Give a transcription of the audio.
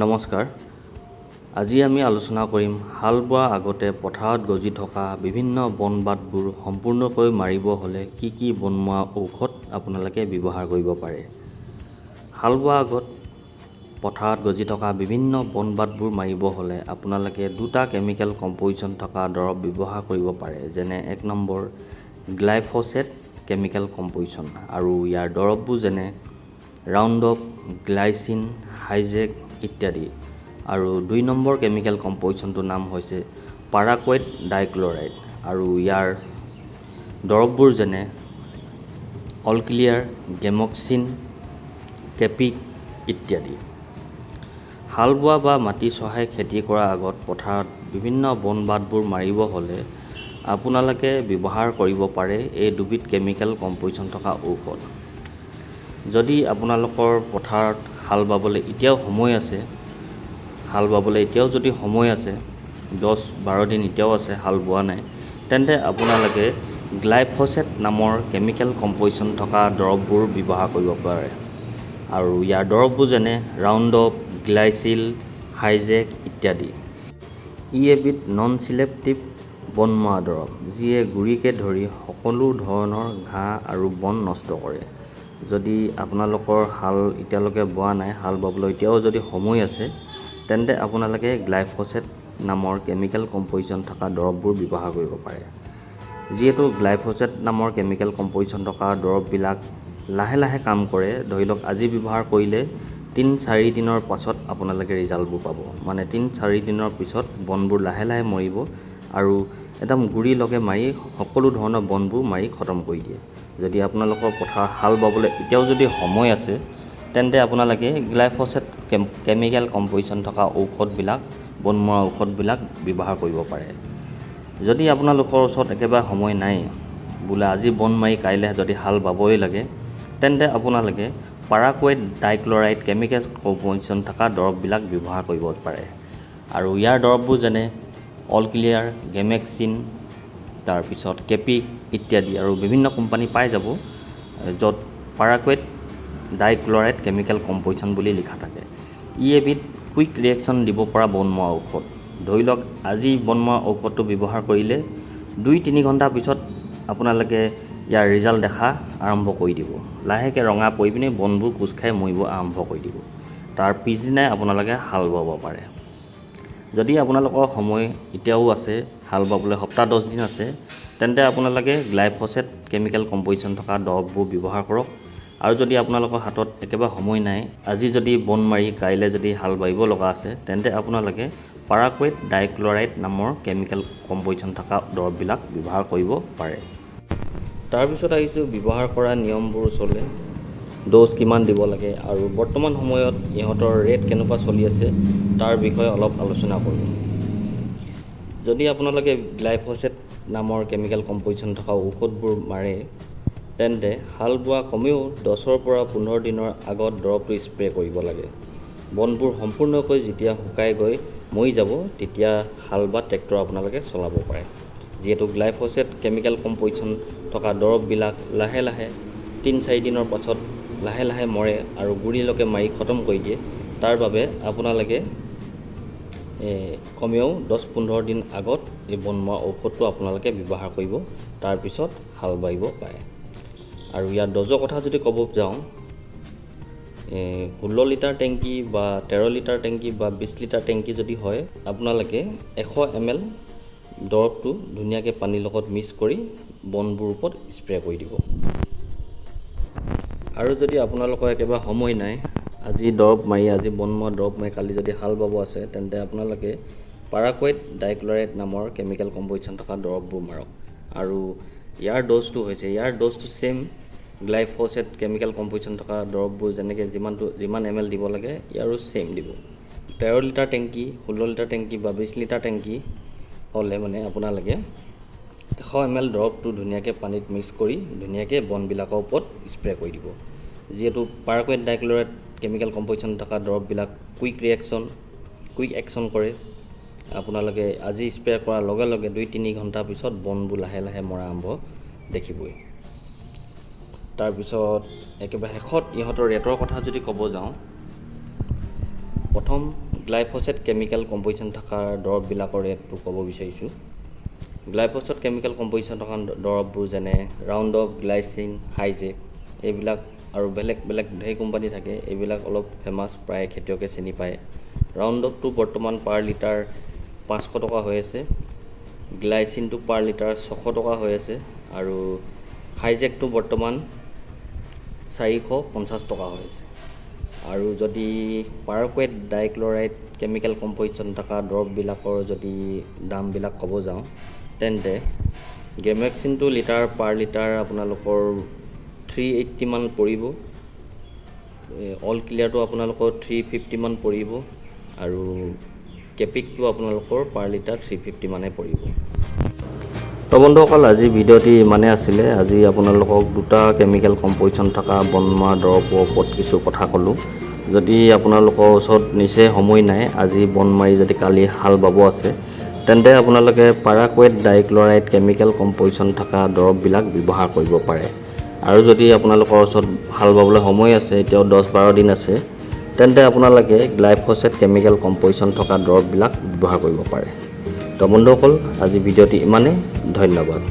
নমস্কাৰ। আজি আমি আলোচনা কৰিম হাল বোৱাৰ আগতে পথাৰত গজি থকা বিভিন্ন বন বাটবোৰ সম্পূৰ্ণকৈ মাৰিব হ'লে কি কি বন মৰা ঔষধ আপোনালোকে ব্যৱহাৰ কৰিব পাৰে। হাল বোৱাৰ আগত পথাৰত গজি থকা বিভিন্ন বন বাটবোৰ মাৰিব হ'লে আপোনালোকে দুটা কেমিকেল কম্প'জিশ্যন থকা দৰৱ ব্যৱহাৰ কৰিব পাৰে, যেনে 1 নম্বৰ গ্লাইফ'ছেট কেমিকেল কম্প'জিশ্যন আৰু ইয়াৰ দৰৱবোৰ যেনে ৰাউণ্ডআপ, গ্লাইচিন, হাইজেক ইত্যাদি। আৰু 2 নম্বৰ কেমিকেল কম্প'জিশ্যনটোৰ নাম হৈছে পাৰাকুৱেট ডাইক্লৰাইড আৰু ইয়াৰ দৰৱবোৰ যেনে অল ক্লিয়াৰ, গেমক্সিন, কেপিক ইত্যাদি। হাল বোৱা বা মাটি চহাই খেতি কৰাৰ আগত পথাৰত বিভিন্ন বন বাটবোৰ মাৰিব হ'লে আপোনালোকে ব্যৱহাৰ কৰিব পাৰে এই দুবিধ কেমিকেল কম্প'জিশ্যন থকা ঔষধ। যদি আপোনালোকৰ পথাৰত হাল বাবলৈ এতিয়াও যদি সময় আছে 10-12 দিন এতিয়াও আছে হাল বোৱা নাই, তেন্তে আপোনালোকে গ্লাইফ'ছেট নামৰ কেমিকেল কম্প'জিশ্যন থকা দৰৱবোৰ ব্যৱহাৰ কৰিব পাৰে। আৰু ইয়াৰ দৰৱবোৰ যেনে ৰাউণ্ডআপ, গ্লাইচিল, হাইজেক ইত্যাদি। ই এবিধ নন চিলেক্টিভ বন মৰা দৰৱ, যিয়ে গুৰিকে ধৰি সকলো ধৰণৰ ঘাঁহ আৰু বন নষ্ট কৰে। যদি আপোনালোকৰ হাল এতিয়ালৈকে বোৱা নাই, হাল বাবলৈ এতিয়াও যদি সময় আছে, তেন্তে আপোনালোকে গ্লাইফ'ছেট নামৰ কেমিকেল কম্প'জিশ্যন থকা দৰৱবোৰ ব্যৱহাৰ কৰিব পাৰে। যিহেতু গ্লাইফ'ছেট নামৰ কেমিকেল কম্প'জিশ্যন থকা দৰৱবিলাক লাহে লাহে কাম কৰে, ধৰি লওক আজি ব্যৱহাৰ কৰিলে 3-4 দিনৰ পাছত আপোনালোকে ৰিজাল্টবোৰ পাব। মানে 3-4 দিনৰ পিছত বনবোৰ লাহে লাহে মৰিব আৰু একদম গুৰি লগে মাৰি সকলো ধৰণৰ বনবোৰ মাৰি খতম কৰি দিয়ে। যদি আপোনালোকৰ পথাৰত হাল বাবলৈ এতিয়াও যদি সময় আছে, তেন্তে আপোনালোকে গ্লাইফ'ছেট কেমিকেল কম্প'জিশ্যন থকা ঔষধবিলাক, বন মৰা ঔষধবিলাক ব্যৱহাৰ কৰিব পাৰে। যদি আপোনালোকৰ ওচৰত একেবাৰে সময় নাই, বোলে আজি বন মাৰি কাইলৈ যদি হাল বাবই লাগে, তেন্তে আপোনালোকে পাৰাকুৱেট ডাইক্লৰাইড কেমিকেল কম্প'জিশ্যন থকা দৰৱবিলাক ব্যৱহাৰ কৰিব পাৰে। আৰু ইয়াৰ দৰৱবোৰ যেনে অল ক্লিয়াৰ, গেমেক্সিন, তাৰপিছত কেপিক ইত্যাদি আৰু বিভিন্ন কোম্পানী পাই যাব, য'ত পাৰাকুৱেট ডাইক্লৰাইড কেমিকেল কম্প'জিশ্যন বুলি লিখা থাকে। ই এবিধ কুইক ৰিয়েকশ্যন দিব পৰা বন মৰা ঔষধ। ধৰি লওক আজি বন মৰা ঔষধটো ব্যৱহাৰ কৰিলে 2-3 ঘণ্টাৰ পিছত আপোনালোকে ইয়াৰ ৰিজাল্ট দেখা আৰম্ভ কৰি দিব। লাহেকৈ ৰঙা পৰি পিনে বনবোৰ কোচ খাই মৰিব আৰম্ভ কৰি দিব। তাৰ পিছদিনাই আপোনালোকে হাল বাব পাৰে। যদি আপোনালোকৰ সময় এতিয়াও আছে, হাল বাবলৈ সপ্তাহ 10 দিন আছে, তেন্তে আপোনালোকে গ্লাইফ'ছেট কেমিকেল কম্প'জিশ্যন থকা দৰৱবোৰ ব্যৱহাৰ কৰক। আৰু যদি আপোনালোকৰ হাতত একেবাৰে সময় নাই, আজি যদি বন মাৰি কাইলৈ যদি হাল বাৰিব লগা আছে, তেন্তে আপোনালোকে পাৰাকুৱেট ডাইক্লৰাইড নামৰ কেমিকেল কম্প'জিশ্যন থকা দৰৱবিলাক ব্যৱহাৰ কৰিব পাৰে। তাৰপিছত আহিছোঁ ব্যৱহাৰ কৰা নিয়মবোৰ ওচৰলৈ। ড'জ কিমান দিব লাগে আৰু বৰ্তমান সময়ত ইহঁতৰ ৰেট কেনেকুৱা চলি আছে তাৰ বিষয়ে অলপ আলোচনা কৰোঁ। যদি আপোনালোকে গ্লাইফ'ছেট নামৰ কেমিকেল কম্প'জিশ্যন থকা ঔষধবোৰ মাৰে, তেন্তে হাল বোৱা কমেও 10-15 দিনৰ আগত দৰৱটো স্প্ৰে কৰিব লাগে। বনবোৰ সম্পূৰ্ণকৈ যেতিয়া শুকাই গৈ মৰি যাব, তেতিয়া হাল বা ট্ৰেক্টৰ আপোনালোকে চলাব পাৰে। যিহেতু গ্লাইফ'ছেট কেমিকেল কম্প'জিশ্যন থকা দৰৱবিলাক লাহে লাহে 3-4 দিনৰ পাছত লাহে লাহে মৰে আৰু গুৰিলৈকে মাৰি খতম কৰি দিয়ে। তাৰ বাবে আপোনালোকে কমেও 10-15 দিন আগত এই বন মৰা ঔষধটো আপোনালোকে ব্যৱহাৰ কৰিব, তাৰপিছত হাল বাৰিব পাৰে। আৰু ইয়াৰ ড'জৰ কথা যদি ক'ব যাওঁ, 16 লিটাৰ টেংকি বা 13 লিটাৰ টেংকি বা 20 লিটাৰ টেংকি যদি হয়, আপোনালোকে 100 ml দৰৱটো ধুনীয়াকৈ পানীৰ লগত মিক্স কৰি বনবোৰ ওপৰত স্প্ৰে কৰি দিব। আৰু যদি আপোনালোকৰ একেবাৰে সময় নাই, আজি বন মৰা দৰৱ মাৰি কালি যদি হাল বাব আছে, তেন্তে আপোনালোকে পাৰাকুৱেট ডাইক্লৰাইড নামৰ কেমিকেল কম্প'জিশ্যন থকা দৰৱবোৰ মাৰক। আৰু ইয়াৰ ড'জটো ছেম গ্লাইফ'ছেট কেমিকেল কম্প'জিশ্যন থকা দৰৱবোৰ যেনেকৈ যিমান ml দিব লাগে, ইয়াৰো ছেম দিব। 13 লিটাৰ টেংকি, 16 লিটাৰ টেংকি বা 20 লিটাৰ টেংকি হ'লে মানে আপোনালোকে 100 ml দৰৱটো ধুনীয়াকৈ পানীত মিক্স কৰি ধুনীয়াকৈ বনবিলাকৰ ওপৰত স্প্ৰে কৰি দিব। যিহেতু পাৰাকুৱেট ডাইক্লৰাইড কেমিকেল কম্প'জিশ্যন থকা দৰৱবিলাক কুইক একশ্যন কৰে, আপোনালোকে আজি স্প্ৰে কৰাৰ লগে লগে 2-3 ঘণ্টাৰ পিছত বনবোৰ লাহে লাহে মৰা আৰম্ভ দেখিবই। তাৰপিছত একেবাৰে শেষত ইহঁতৰ ৰেটৰ কথা যদি ক'ব যাওঁ, প্ৰথম গ্লাইফোছেট কেমিকেল কম্প'জিশ্যন থকা দৰৱবিলাকৰ ৰেটটো ক'ব বিচাৰিছোঁ। গ্লাইফোছেট কেমিকেল কম্প'জিশ্যন থকা দৰৱবোৰ যেনে ৰাউণ্ড অফ, গ্লাইচিন, হাইজেক এইবিলাক আৰু বেলেগ বেলেগ ঢেৰ কোম্পানী থাকে। এইবিলাক অলপ ফেমাছ, প্ৰায় খেতিয়কে চিনি পায়। ৰাউণ্ড অফটো বৰ্তমান পাৰ লিটাৰ 500 টকা হৈ আছে, গ্লাইচিনটো পাৰ লিটাৰ 600 টকা হৈ আছে আৰু হাইজেকটো বৰ্তমান 450 টকা হৈ আছে। আৰু যদি পাৰাকুৱেট ডাইক্লৰাইড কেমিকেল কম্প'জিশ্যন থকা দৰৱবিলাকৰ যদি দামবিলাক ক'ব যাওঁ, তেন্তে গেমেক্সিনটো পাৰ লিটাৰ আপোনালোকৰ 380 মান পৰিব, অল ক্লিয়াৰটো আপোনালোকৰ 350 মান পৰিব আৰু কেপিকটো আপোনালোকৰ পাৰ লিটাৰ 350 মানে পৰিব। তো বন্ধুসকল, আজি ভিডিঅ'টি ইমানেই আছিলে। আজি আপোনালোকক দুটা কেমিকেল কম্প'জিশ্যন থকা বন মৰা দৰৱৰ ওপৰত কিছু কথা ক'লোঁ। যদি আপোনালোকৰ ওচৰত নিচেই সময় নাই, আজি বন মাৰি যদি কালি হাল বাব আছে, তেন্তে আপোনালোকে পাৰাকুৱেট ডাইক্লৰাইড কেমিকেল কম্প'জিশ্যন থকা দৰৱবিলাক ব্যৱহাৰ কৰিব পাৰে। আৰু যদি আপোনালোকৰ ওচৰত হাল বাবলৈ সময় আছে, এতিয়াও 10-12 দিন আছে, তেন্তে আপোনালোকে গ্লাইফোছেট কেমিকেল কম্প'জিশ্যন থকা দৰৱবিলাক ব্যৱহাৰ কৰিব পাৰে। তো বন্ধুসকল, আজি ভিডিঅ'টি ইমানেই। ধন্যবাদ।